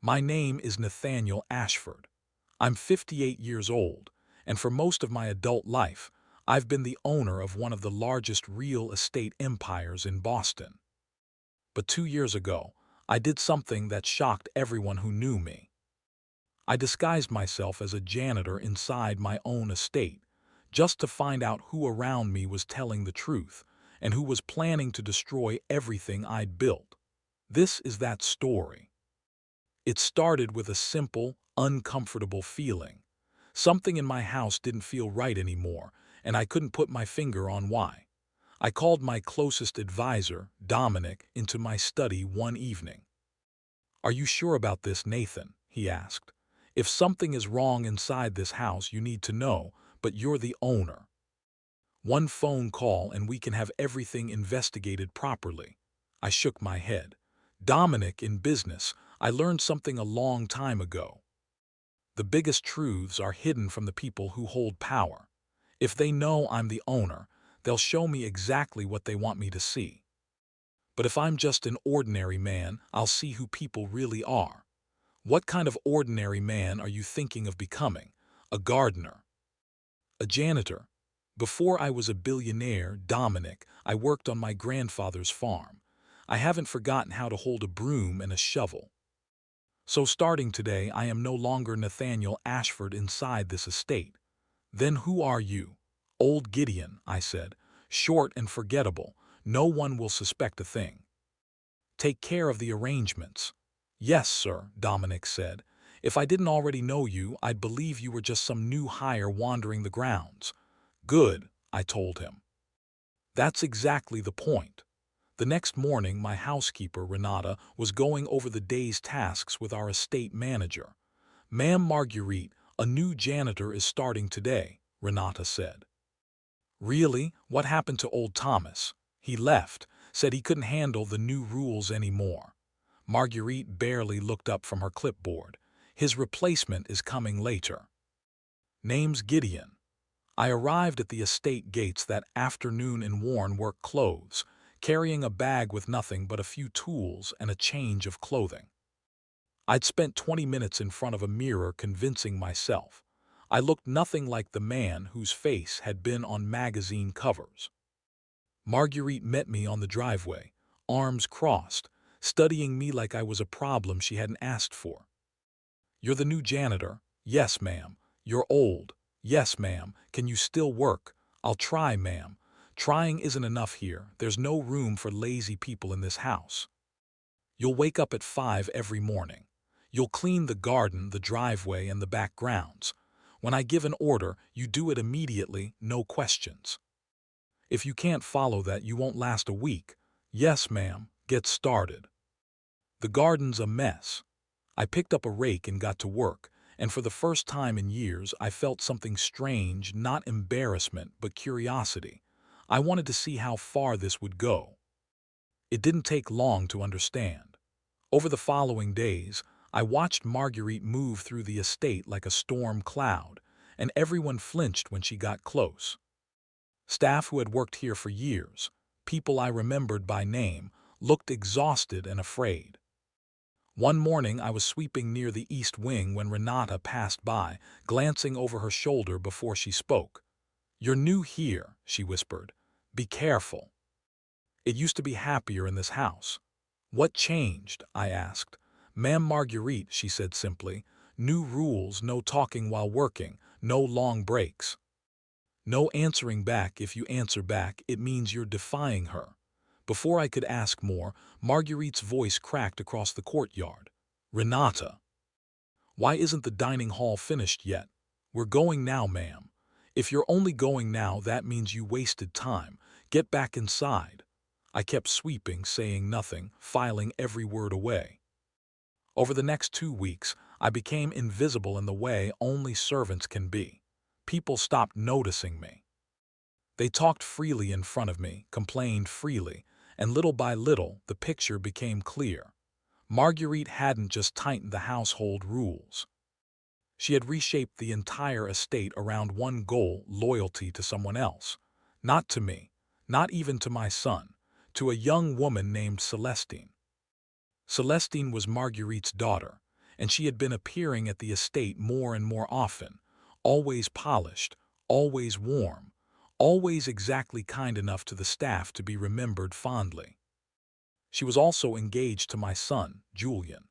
My name is Nathaniel Ashford. I'm 58 years old, and for most of my adult life, I've been the owner of one of the largest real estate empires in Boston. But 2 years ago, I did something that shocked everyone who knew me. I disguised myself as a janitor inside my own estate, just to find out who around me was telling the truth and who was planning to destroy everything I'd built. This is that story. It started with a simple, uncomfortable feeling. Something in my house didn't feel right anymore, and I couldn't put my finger on why. I called my closest advisor, Dominic, into my study one evening. "Are you sure about this, Nathan?" he asked. "If something is wrong inside this house, you need to know, but you're the owner. One phone call and we can have everything investigated properly." I shook my head. "Dominic, in business, I learned something a long time ago. The biggest truths are hidden from the people who hold power. If they know I'm the owner, they'll show me exactly what they want me to see. But if I'm just an ordinary man, I'll see who people really are." "What kind of ordinary man are you thinking of becoming? A gardener? A janitor?" "Before I was a billionaire, Dominic, I worked on my grandfather's farm. I haven't forgotten how to hold a broom and a shovel. So starting today, I am no longer Nathaniel Ashford inside this estate." "Then who are you?" "Old Gideon," I said. "Short and forgettable. No one will suspect a thing." "Take care of the arrangements." "Yes, sir," Dominic said. "If I didn't already know you, I'd believe you were just some new hire wandering the grounds." "Good," I told him. "That's exactly the point." The next morning, my housekeeper, Renata, was going over the day's tasks with our estate manager. "Ma'am Marguerite, a new janitor is starting today," Renata said. "Really? What happened to old Thomas?" "He left, said he couldn't handle the new rules anymore." Marguerite barely looked up from her clipboard. "His replacement is coming later. Name's Gideon." I arrived at the estate gates that afternoon in worn work clothes, carrying a bag with nothing but a few tools and a change of clothing. I'd spent 20 minutes in front of a mirror convincing myself. I looked nothing like the man whose face had been on magazine covers. Marguerite met me on the driveway, arms crossed, studying me like I was a problem she hadn't asked for. "You're the new janitor?" "Yes, ma'am." "You're old?" "Yes, ma'am." "Can you still work?" "I'll try, ma'am." "Trying isn't enough here. There's no room for lazy people in this house. You'll wake up at 5 every morning. You'll clean the garden, the driveway, and the back grounds. When I give an order, you do it immediately, no questions. If you can't follow that, you won't last a week." "Yes, ma'am." "Get started." The garden's a mess. I picked up a rake and got to work, and for the first time in years I felt something strange, not embarrassment, but curiosity. I wanted to see how far this would go. It didn't take long to understand. Over the following days, I watched Marguerite move through the estate like a storm cloud, and everyone flinched when she got close. Staff who had worked here for years, people I remembered by name, looked exhausted and afraid. One morning I was sweeping near the east wing when Renata passed by, glancing over her shoulder before she spoke. "You're new here," she whispered. "Be careful. It used to be happier in this house." "What changed?" I asked. "Ma'am Marguerite," she said simply. "New rules, no talking while working, no long breaks. No answering back. If you answer back, it means you're defying her." Before I could ask more, Marguerite's voice cracked across the courtyard. "Renata, why isn't the dining hall finished yet?" "We're going now, ma'am." "If you're only going now, that means you wasted time. Get back inside." I kept sweeping, saying nothing, filing every word away. Over the next 2 weeks, I became invisible in the way only servants can be. People stopped noticing me. They talked freely in front of me, complained freely, and little by little, the picture became clear. Marguerite hadn't just tightened the household rules. She had reshaped the entire estate around one goal: loyalty to someone else. Not to me, not even to my son, to a young woman named Celestine. Celestine was Marguerite's daughter, and she had been appearing at the estate more and more often, always polished, always warm, always exactly kind enough to the staff to be remembered fondly. She was also engaged to my son, Julian.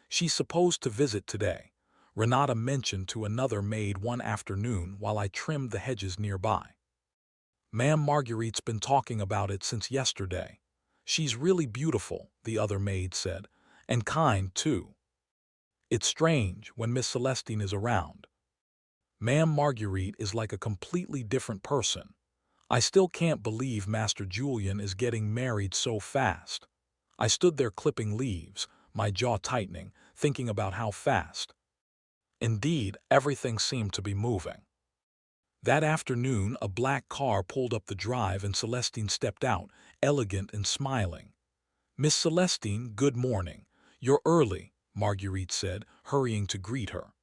She's supposed to visit today, Renata mentioned to another maid one afternoon while I trimmed the hedges nearby. Ma'am Marguerite's been talking about it since yesterday. She's really beautiful, the other maid said, and kind, too. It's strange when Miss Celestine is around. Ma'am Marguerite is like a completely different person. I still can't believe Master Julian is getting married so fast. I stood there clipping leaves, my jaw tightening, thinking about how fast. Indeed, everything seemed to be moving. That afternoon, a black car pulled up the drive and Celestine stepped out, elegant and smiling. "Miss Celestine, good morning. You're early," Marguerite said, hurrying to greet her.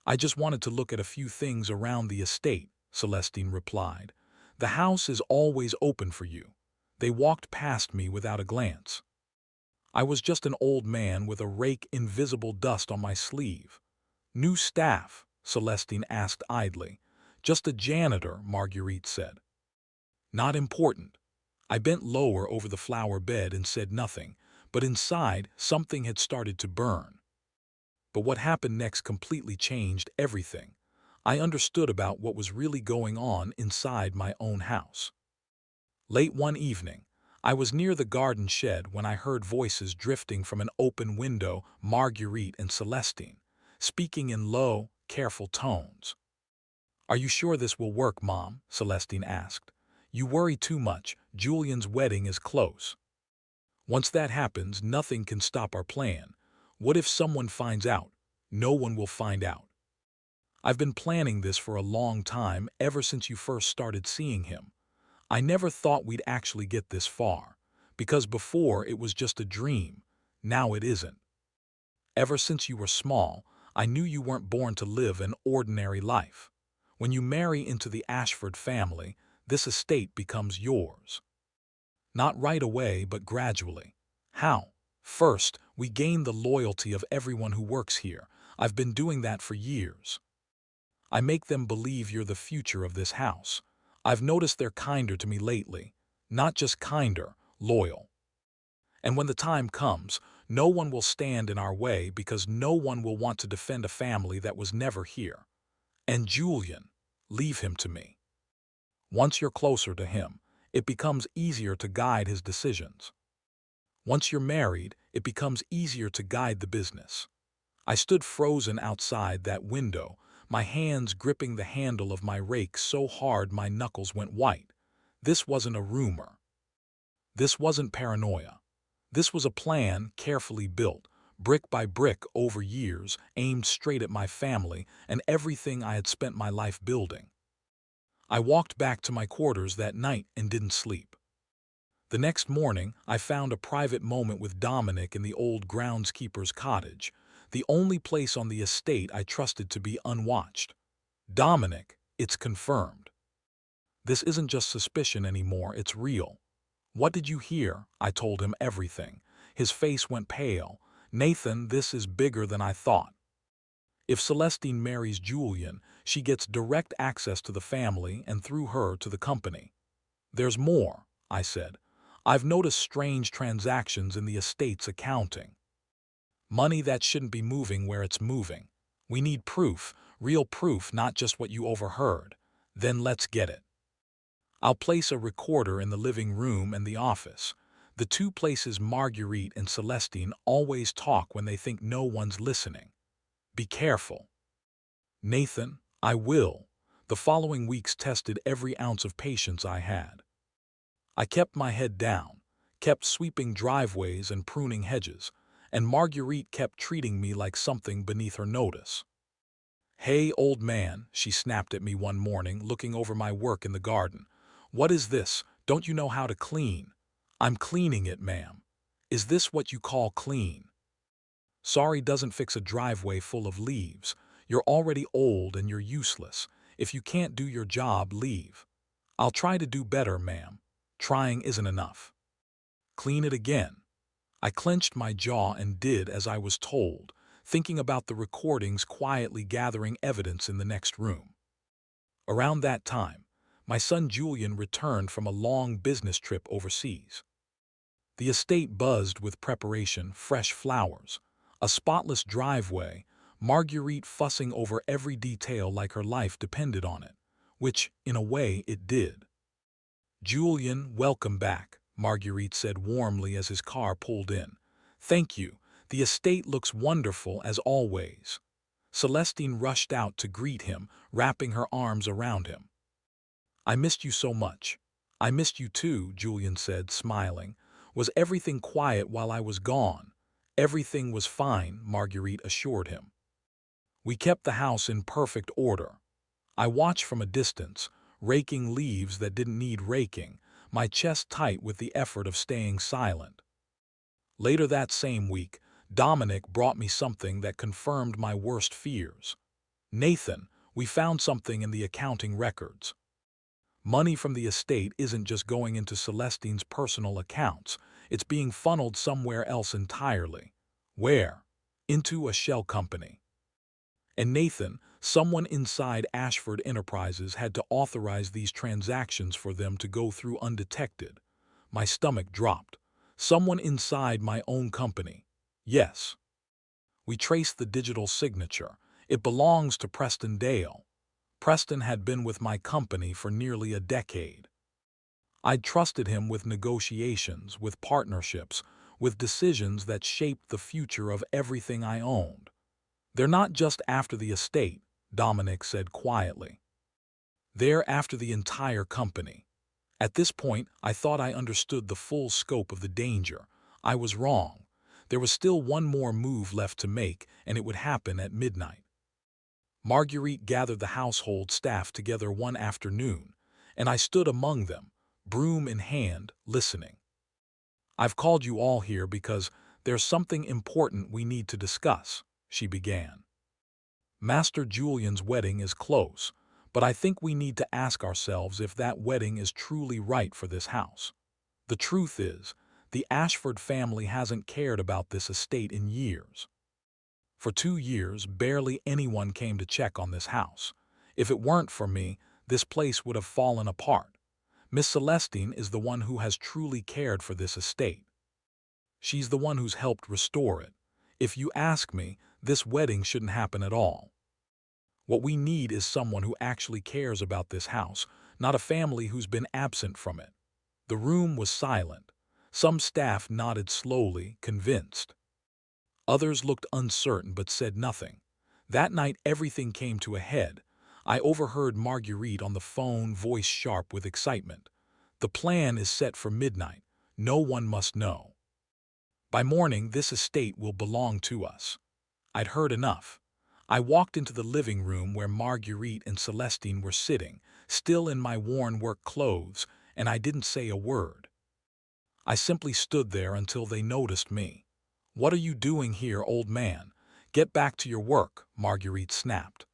"I just wanted to look at a few things around the estate," Celestine replied. "The house is always open for you." They walked past me without a glance. I was just an old man with a rake invisible dust on my sleeve. "New staff?" Celestine asked idly. "Just a janitor," Marguerite said. "Not important." I bent lower over the flower bed and said nothing, but inside something had started to burn. But what happened next completely changed everything. I understood about what was really going on inside my own house. Late one evening, I was near the garden shed when I heard voices drifting from an open window, Marguerite and Celestine, speaking in low, careful tones. "Are you sure this will work, Mom?" Celestine asked. "You worry too much. Julian's wedding is close. Once that happens, nothing can stop our plan. What if someone finds out?" "No one will find out. I've been planning this for a long time, ever since you first started seeing him. I never thought we'd actually get this far, because before it was just a dream. Now it isn't. Ever since you were small, I knew you weren't born to live an ordinary life. When you marry into the Ashford family, this estate becomes yours. Not right away, but gradually. How? First, we gain the loyalty of everyone who works here. I've been doing that for years. I make them believe you're the future of this house. I've noticed they're kinder to me lately. Not just kinder, loyal. And when the time comes, no one will stand in our way because no one will want to defend a family that was never here. And Julian, leave him to me. Once you're closer to him, it becomes easier to guide his decisions. Once you're married, it becomes easier to guide the business." I stood frozen outside that window, my hands gripping the handle of my rake so hard my knuckles went white. This wasn't a rumor. This wasn't paranoia. This was a plan carefully built, brick by brick over years, aimed straight at my family and everything I had spent my life building. I walked back to my quarters that night and didn't sleep. The next morning, I found a private moment with Dominic in the old groundskeeper's cottage, the only place on the estate I trusted to be unwatched. "Dominic, it's confirmed. This isn't just suspicion anymore, it's real." "What did you hear?" I told him everything. His face went pale. "Nathan, this is bigger than I thought. If Celestine marries Julian, she gets direct access to the family and through her to the company." "There's more," I said. "I've noticed strange transactions in the estate's accounting. Money that shouldn't be moving where it's moving. We need proof, real proof, not just what you overheard. Then let's get it. I'll place a recorder in the living room and the office, the two places Marguerite and Celestine always talk when they think no one's listening. Be careful." "Nathan, I will." The following weeks tested every ounce of patience I had. I kept my head down, kept sweeping driveways and pruning hedges, and Marguerite kept treating me like something beneath her notice. "Hey, old man," she snapped at me one morning, looking over my work in the garden. "What is this? Don't you know how to clean?" "I'm cleaning it, ma'am." "Is this what you call clean?" "Sorry doesn't fix a driveway full of leaves. You're already old and you're useless. If you can't do your job, leave." "I'll try to do better, ma'am." "Trying isn't enough." "Clean it again." I clenched my jaw and did as I was told, thinking about the recordings quietly gathering evidence in the next room. Around that time, my son Julian returned from a long business trip overseas. The estate buzzed with preparation, fresh flowers, a spotless driveway, Marguerite fussing over every detail like her life depended on it, which, in a way, it did. "Julian, welcome back," Marguerite said warmly as his car pulled in. "Thank you. The estate looks wonderful as always." Celestine rushed out to greet him, wrapping her arms around him. "I missed you so much." "I missed you too," Julian said, smiling. "Was everything quiet while I was gone?" "Everything was fine," Marguerite assured him. "We kept the house in perfect order. I watched from a distance, raking leaves that didn't need raking, my chest tight with the effort of staying silent." Later that same week, Dominic brought me something that confirmed my worst fears. "Nathan, we found something in the accounting records. Money from the estate isn't just going into Celestine's personal accounts, it's being funneled somewhere else entirely." "Where?" "Into a shell company. And Nathan, someone inside Ashford Enterprises had to authorize these transactions for them to go through undetected." My stomach dropped. "Someone inside my own company?" "Yes. We traced the digital signature. It belongs to Preston Dale. Preston had been with my company for nearly a decade. I'd trusted him with negotiations, with partnerships, with decisions that shaped the future of everything I owned." "They're not just after the estate," Dominic said quietly. "They're after the entire company." At this point, I thought I understood the full scope of the danger. I was wrong. There was still one more move left to make, and it would happen at midnight. Marguerite gathered the household staff together one afternoon, and I stood among them, broom in hand, listening. "I've called you all here because there's something important we need to discuss," she began. "Master Julian's wedding is close, but I think we need to ask ourselves if that wedding is truly right for this house. The truth is, the Ashford family hasn't cared about this estate in years. For 2 years, barely anyone came to check on this house. If it weren't for me, this place would have fallen apart. Miss Celestine is the one who has truly cared for this estate. She's the one who's helped restore it. If you ask me, this wedding shouldn't happen at all. What we need is someone who actually cares about this house, not a family who's been absent from it." The room was silent. Some staff nodded slowly, convinced. Others looked uncertain but said nothing. That night everything came to a head. I overheard Marguerite on the phone, voice sharp with excitement. "The plan is set for midnight. No one must know. By morning this estate will belong to us." I'd heard enough. I walked into the living room where Marguerite and Celestine were sitting, still in my worn work clothes, and I didn't say a word. I simply stood there until they noticed me. "What are you doing here, old man? Get back to your work," Marguerite snapped.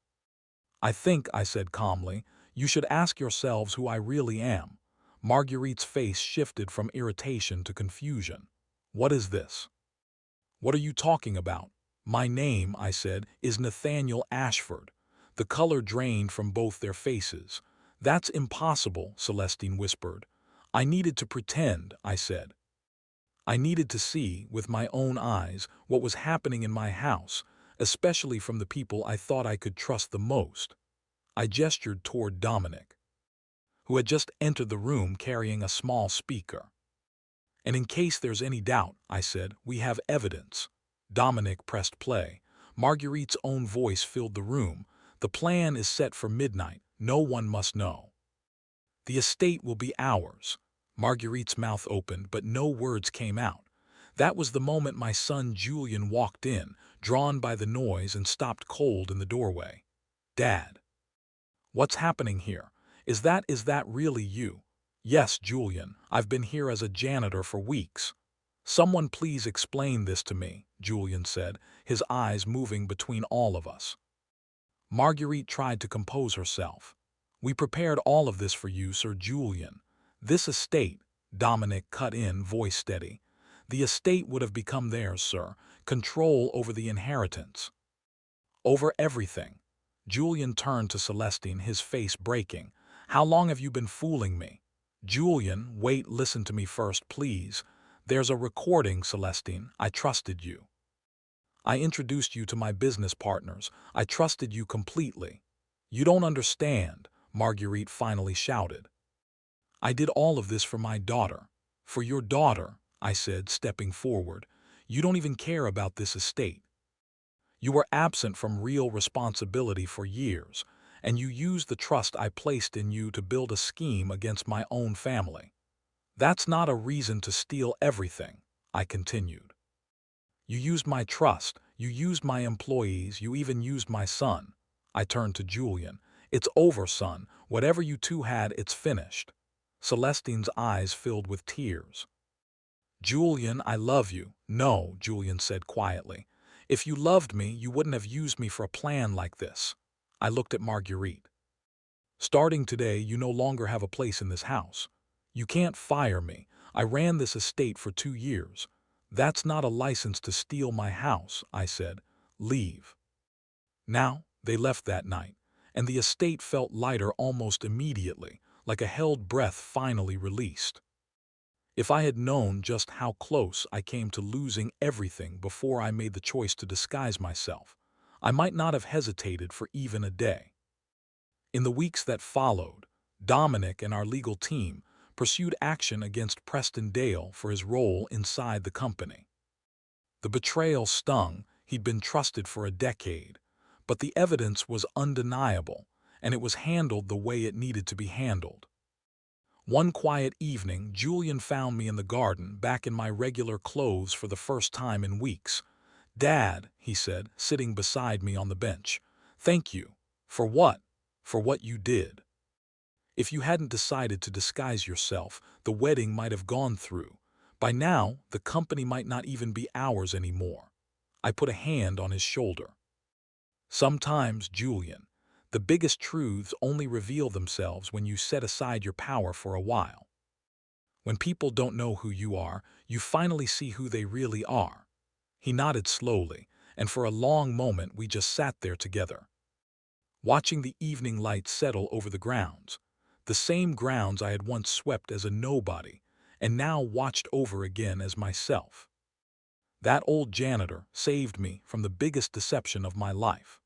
"I think," I said calmly, "you should ask yourselves who I really am." Marguerite's face shifted from irritation to confusion. "What is this? What are you talking about?" "My name," I said, "is Nathaniel Ashford." The color drained from both their faces. "That's impossible," Celestine whispered. "I needed to pretend," I said. "I needed to see, with my own eyes, what was happening in my house, especially from the people I thought I could trust the most." I gestured toward Dominic, who had just entered the room carrying a small speaker. "And in case there's any doubt," I said, "we have evidence." Dominic pressed play. Marguerite's own voice filled the room. "The plan is set for midnight. No one must know. The estate will be ours." Marguerite's mouth opened, but no words came out. That was the moment my son Julian walked in, drawn by the noise, and stopped cold in the doorway. "Dad, what's happening here? Is that really you?" "Yes, Julian. I've been here as a janitor for weeks." "Someone please explain this to me," Julian said, his eyes moving between all of us. Marguerite tried to compose herself. "We prepared all of this for you, Sir Julian. This estate," Dominic cut in, voice steady. "The estate would have become theirs, sir, control over the inheritance, over everything. Julian turned to Celestine, his face breaking. How long have you been fooling me? Julian, wait, listen to me first, please. There's a recording, Celestine. I trusted you. I introduced you to my business partners. I trusted you completely. You don't understand, Marguerite finally shouted. I did all of this for my daughter. For your daughter, I said, stepping forward. You don't even care about this estate. You were absent from real responsibility for years, and you used the trust I placed in you to build a scheme against my own family. That's not a reason to steal everything, I continued. You used my trust, you used my employees, you even used my son. I turned to Julian. It's over, son. Whatever you two had, it's finished. Celestine's eyes filled with tears. Julian, I love you. No, Julian said quietly. If you loved me, you wouldn't have used me for a plan like this. I looked at Marguerite. Starting today, you no longer have a place in this house. You can't fire me. I ran this estate for 2 years. That's not a license to steal my house, I said. Leave. Now, they left that night, and the estate felt lighter almost immediately, like a held breath finally released. If I had known just how close I came to losing everything before I made the choice to disguise myself, I might not have hesitated for even a day. In the weeks that followed, Dominic and our legal team pursued action against Preston Dale for his role inside the company. The betrayal stung. He'd been trusted for a decade, but the evidence was undeniable, and it was handled the way it needed to be handled. One quiet evening, Julian found me in the garden, back in my regular clothes for the first time in weeks. Dad, he said, sitting beside me on the bench. Thank you. For what? For what you did. If you hadn't decided to disguise yourself, the wedding might have gone through. By now, the company might not even be ours anymore. I put a hand on his shoulder. Sometimes, Julian, the biggest truths only reveal themselves when you set aside your power for a while. When people don't know who you are, you finally see who they really are. He nodded slowly, and for a long moment we just sat there together, watching the evening light settle over the grounds, the same grounds I had once swept as a nobody, and now watched over again as myself. That old janitor saved me from the biggest deception of my life.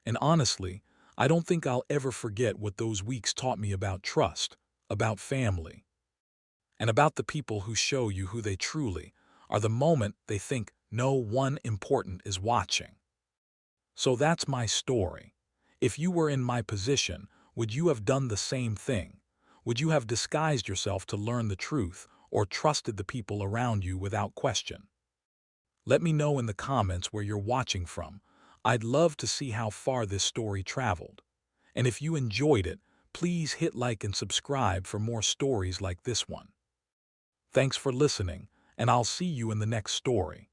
And honestly, I don't think I'll ever forget what those weeks taught me about trust, about family, and about the people who show you who they truly are the moment they think no one important is watching. So that's my story. If you were in my position, would you have done the same thing? Would you have disguised yourself to learn the truth, or trusted the people around you without question? Let me know in the comments where you're watching from. I'd love to see how far this story traveled. And if you enjoyed it, please hit like and subscribe for more stories like this one. Thanks for listening, and I'll see you in the next story.